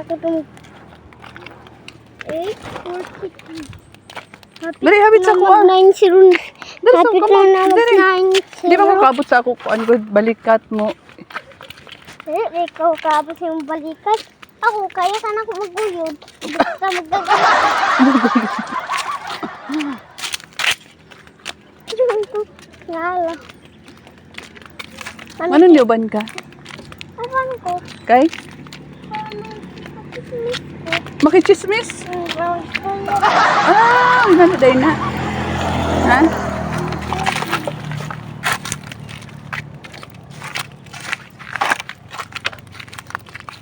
ako itong 8:43. Dali, habit sa kuha. 9:0. Dali, sa Hapit kuha. na Dali. 9:0. Di ba makabot sa ako kuan ko balikat mo? Dili, ikaw kapos yung balikat. Ako, kaya ka na ako maguyod. Basta magdagdag. Lala. Anong liuban ka? Awan ko. Kay? Pakismis ko. Makichismis? Ang brown color. Ah, ano day na? Ha?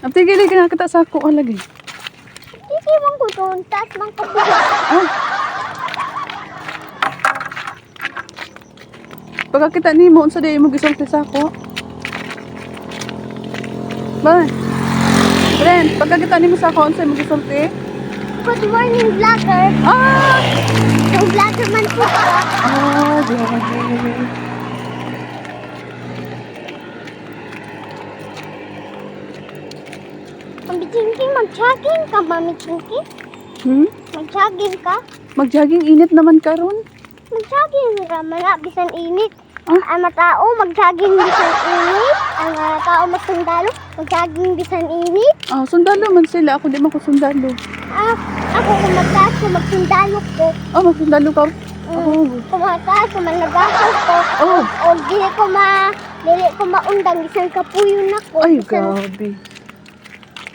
Ang tigil ka kita sa ako lagi. Hindi man ko doon. Taas man ko doon. Ah. Pagkakita ni mo, unsa day mo gisulti sa ako? Ba? Friend, pagkakita ni mo sa ako, unsa mo gisulti? Good morning, vlogger. Ah! Yung vlogger man po ka. Ah, grabe. Mami Chinky, mag-jogging ka, Mami Chinky. Mag-jogging ka. Mag-jogging init naman karon. Mag-jogging ka, mana, bisan init. Ah? Ang matao, mag-jogging bisan init. Ang tao masundalo, mag-jogging bisan init. Ah, sundalo man sila. Ako di man ko sundalo. Ako kumataas ko, magsundalo ko. Oh, magsundalo ka. Oh. Kumataas ko, managasaw ko. Oh. O dili ko maundang, bisan kapuyon ako. Ay, bisan- grabe.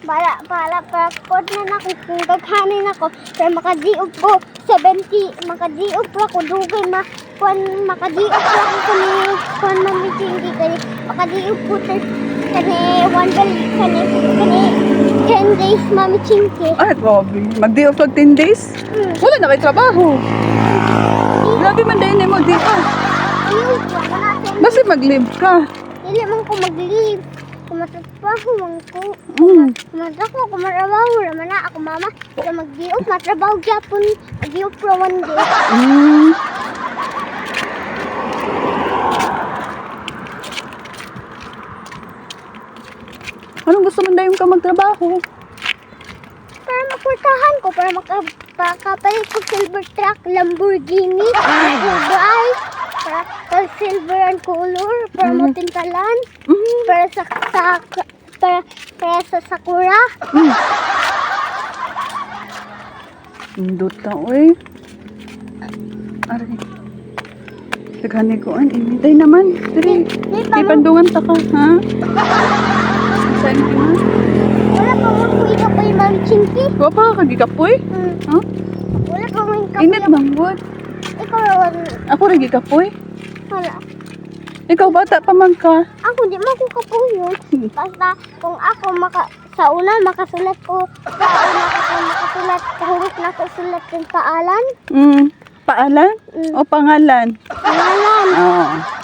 para pod na ako kung daghanin ako kaya makadiog ko 70 makadiog ko ako dugay makadiog ko ako kani mamitingi kani makadiog ko kani 10 days mamitingi. Ay, grabe. Mag-day off 10 days? Wala na kayo trabaho. Grabe man dahil mo, di ka. Basta mag-live ka. Dili man ko mag-leave. Kumatrabaho man ko. Kumatrabaho naman na ako mama. Kaya mag-diop, matrabaho gyapon. Mag-diop pro one day. Anong gusto mo dahil ka magtrabaho? Para makurtahan ko, para makapalit ko silver truck, Lamborghini, Dubai, para silver and color, para matintalan, para sa sakura. Indot na, oy. Aray. Naghani ko an iniday naman. Dili. Di pandungan ta ka, ha? Saan ka na? Wala pa mo kung ikaw pa yung Mami Chinky. Wa pa ka gikapoy? Ha? Wala pa mo ikaw. Init bang good? Ikaw rawan. Ako ra gikapoy. Wala. Ikaw bata pa man ka. Ako di mo ko kapuyon. Basta kung ako sa una makasulat ko, sa una ako makasulat, kahurot na ko sulat ng paalan. Paalan? O pangalan? Pangalan. Oo.